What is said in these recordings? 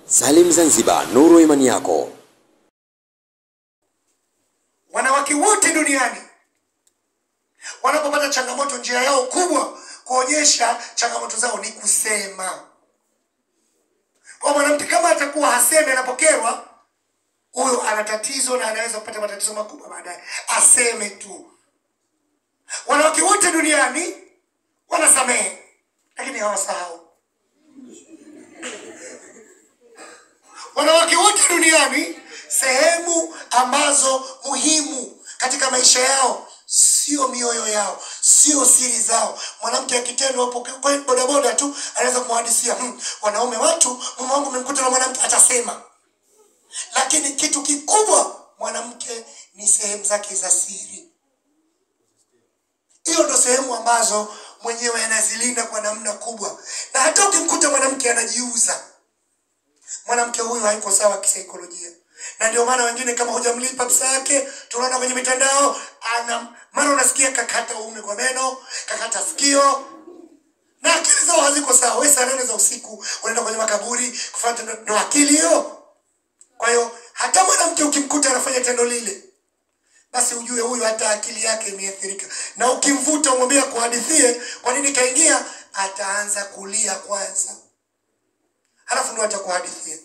Salim Zanzibar, nuru imani yako. Wanawake wote duniani wanapopata changamoto, njia yao kubwa kuonyesha changamoto zao ni kusema. Kwa mwanamke kama atakuwa haseme anapokerwa, huyo ana tatizo na anaweza kupata matatizo makubwa baadaye. Aseme tu. Wanawake wote duniani wanasamehe, lakini hawasahau. Wanawake wote duniani, sehemu ambazo muhimu katika maisha yao sio mioyo yao, sio siri zao. Mwanamke akitendo hapo kwa bodaboda tu anaweza kumhadisia, wanaume watu, mume wangu umemkuta na mwanamke, atasema. Lakini kitu kikubwa mwanamke ni sehemu zake za siri. Hiyo ndo sehemu ambazo mwenyewe anazilinda kwa namna kubwa. Na hata ukimkuta mwanamke anajiuza, mwanamke huyu haiko sawa kisaikolojia. Na ndio maana wengine kama hujamlipa pesa yake, tunaona kwenye mitandao, mara unasikia kakata uume kwa meno, kakata sikio. Na akili zao haziko sawa. Wewe saa 4 za usiku unaenda kwenye makaburi kufanya ndo akili hiyo? Kwa hiyo hata mwanamke ukimkuta anafanya tendo lile, basi ujue huyu hata akili yake imeathirika. Na ukimvuta umwambie kuhadithie kwa nini kaingia, ataanza kulia kwanza, halafu ndo atakuhadithia.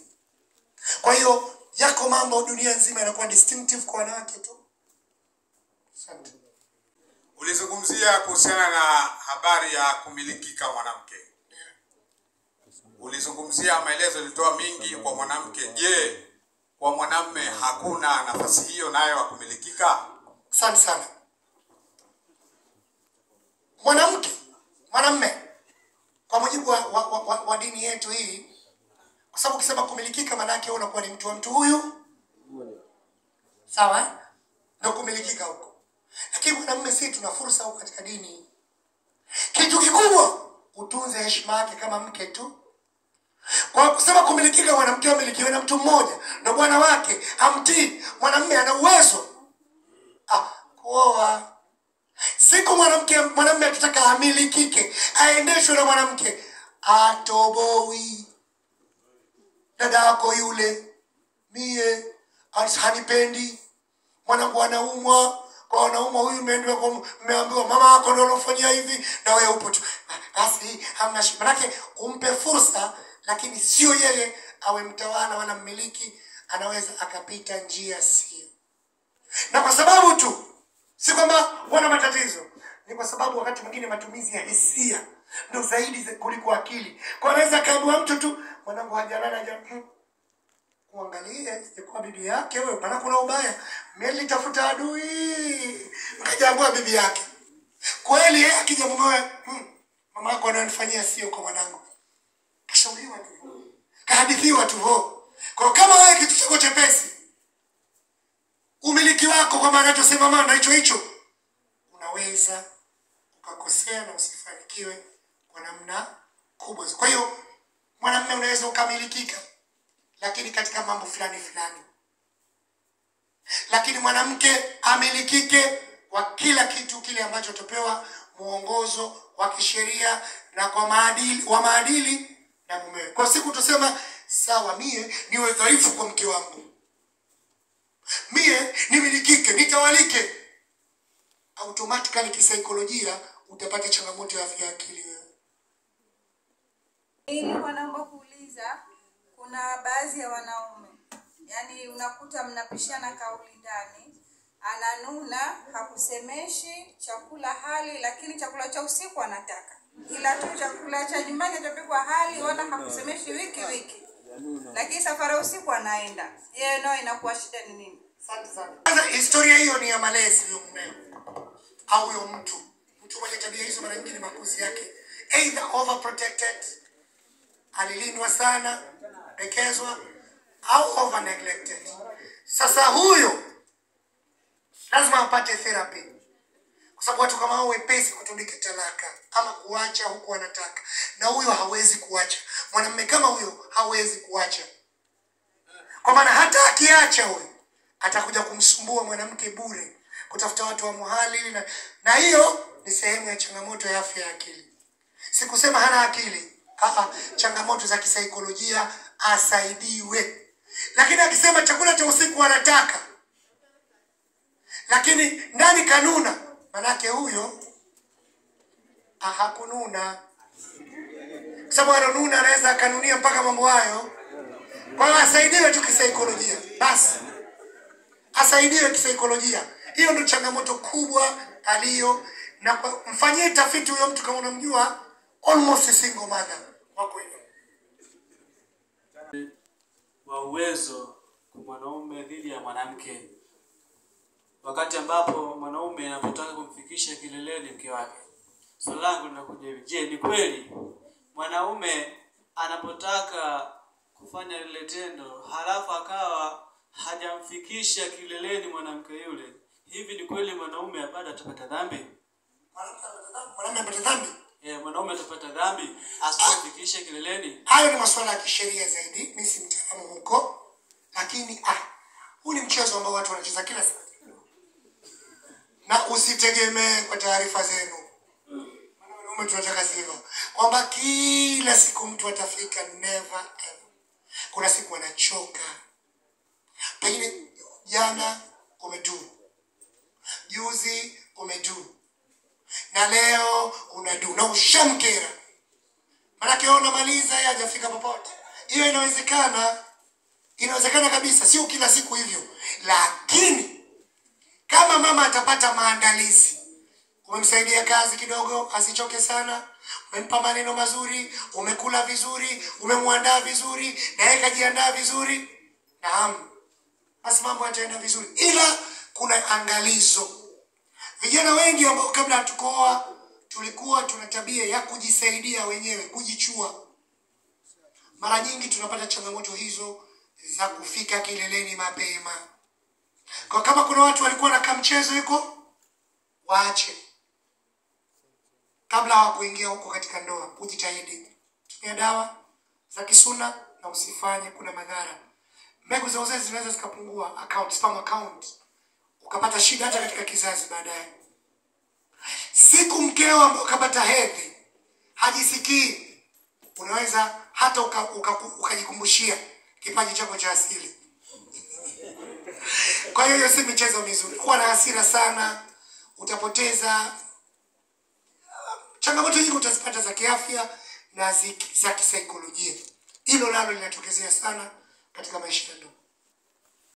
Kwa hiyo yako mambo dunia nzima yanakuwa distinctive kwa wanawake tu. Asante. Ulizungumzia kuhusiana na habari ya kumilikika mwanamke. Ulizungumzia maelezo yalitoa mingi kwa mwanamke. Je, kwa mwanamume hakuna nafasi hiyo nayo ya kumilikika? Asante sana. Mwanamume kwa mujibu wa dini yetu hii, kwa sababu ukisema kumilikika maana yake unakuwa ni mtu wa mtu huyu. Sawa? Ndio kumilikika huko. Lakini mwanamume si tuna fursa huko katika dini. Kitu kikubwa utunze heshima yake kama mke tu. Kwa kusema kumilikika, mwanamke amilikiwe na mtu mmoja na bwana wake amtii. Mwanamume ana uwezo kuoa. Siku mwanamume atataka amilikike, aendeshwe na mwanamke, atoboi. Dada yako yule, mie hanipendi, mwanangu anaumwa, kwa anaumwa huyu, mmeambiwa mama yako ndio alofanyia hivi na wewe upo tu. Basi hamna shida. Manake umpe fursa, lakini sio yeye awe mtawala wala mmiliki. Anaweza akapita njia sio. Na kwa sababu tu, si kwamba wana matatizo, ni kwa sababu wakati mwingine matumizi ya hisia ndio zaidi kuliko akili. Kwa anaweza kaambiwa mtu tu, mwanangu hajalala kuangalia kwa bibi yake, wewe bana kuna ubaya, mimi nitafuta adui, mkajaambua bibi yake. Kweli yeye akija mumewe, mama yako ananifanyia sio kwa mwanangu, kashauriwa tu, kahadithiwa tu. Kwa kama wewe kitu chako chepesi, umiliki wako kwa maana tusema mama hicho unaweza ukakosea na usifanikiwe kwa namna kubwa. Kwa hiyo mwanamume unaweza ukamilikika, lakini katika mambo fulani. Lakini mwanamke amilikike kwa kila kitu kile ambacho tupewa muongozo wa kisheria na kwa maadili na mumewe. Kwa siku tusema sawa, mie niwe dhaifu kwa mke wangu, mie nimilikike, nitawalike, automatically kisaikolojia utapata changamoto ya afya ya akili wewe. Nilikuwa naomba kuuliza, kuna baadhi ya wanaume, yani unakuta mnapishana kauli ndani, ananuna, hakusemeshi, chakula hali, lakini chakula cha usiku anataka. Ila tu chakula cha nyumbani atapikwa hali, wala hakusemeshi wiki. Lakini safari usiku anaenda. Yeye nao inakuwa shida ni nini? Asante sana. Kwanza historia hiyo ni ya malezi ya mume au huyo mtu mwenye tabia hizo. Mara nyingine makuzi yake either overprotected, alilindwa sana, dekezwa, au over neglected. Sasa huyo lazima apate therapy, kwa sababu watu kama hao wepesi kutundika talaka ama kuacha huku anataka, na huyo hawezi kuacha. Mwanamume kama huyo hawezi kuacha, kwa maana hata akiacha huyo atakuja kumsumbua mwanamke bure, kutafuta watu wa muhali, na hiyo ni sehemu ya changamoto ya afya ya akili. Sikusema hana akili, changamoto za kisaikolojia asaidiwe. Lakini akisema chakula cha usiku anataka, lakini ndani kanuna, manake huyo hakununa. Kwa sababu ananuna anaweza akanunia mpaka mambo hayo. Kwa hiyo asaidiwe tu kisaikolojia. Basi asaidiwe kisaikolojia. Hiyo ndio changamoto kubwa aliyo, na mfanyie tafiti huyo mtu kama unamjua, almost a single mother wako hivyo. Wa uwezo kwa mwanaume dhidi ya mwanamke. Wakati ambapo mwanaume anapotaka kumfikisha kileleni mke wake. Swali langu linakuja hivi, je, ni kweli mwanaume anapotaka kufanya lile tendo halafu akawa hajamfikisha kileleni mwanamke yule, hivi ni kweli mwanaume baada atapata dhambi? Mwanaume apata dhambi? Mwanaume atapata dhambi asipofikisha kileleni. Hayo ni masuala ya kisheria zaidi, mimi si mtaalamu huko, lakini huu ni mchezo ambao watu wanacheza kila siku. Na usitegemee kwa taarifa zenu. Wanaume tunataka sivyo, kwamba kila siku mtu atafika, never ever. Kuna siku anachoka. Pengine jana umedu, juzi umedu, na leo unadu, na ushamkera. Manake wewe unamaliza yeye hajafika popote. Hiyo inawezekana kabisa, sio kila siku hivyo. Lakini kama mama atapata maandalizi, umemsaidia kazi kidogo asichoke sana, umempa maneno mazuri, umekula vizuri, umemwandaa vizuri, na yeye kajiandaa vizuri, naam, basi mambo yataenda vizuri. Ila kuna angalizo. Vijana wengi ambao kabla hatukoa tulikuwa tuna tabia ya kujisaidia wenyewe, kujichua. Mara nyingi tunapata changamoto hizo za kufika kileleni mapema. Kwa kama kuna watu walikuwa na kamchezo yuko, waache. Kabla hawakuingia huko katika ndoa, ujitahidi. Tumia dawa za kisuna na usifanye, kuna madhara. Mbegu za uzazi zinaweza zikapungua, sperm count. Ukapata shida hata katika kizazi baadaye. Siku mkeo ambao ukapata hedhi, hajisikii, unaweza hata ukajikumbushia kipaji chako cha asili. Kwa hiyo si michezo mizuri. Kuwa na hasira sana, utapoteza. Changamoto hizi utazipata za kiafya na za kisaikolojia. Hilo nalo linatokezea sana katika maisha ya ndoa.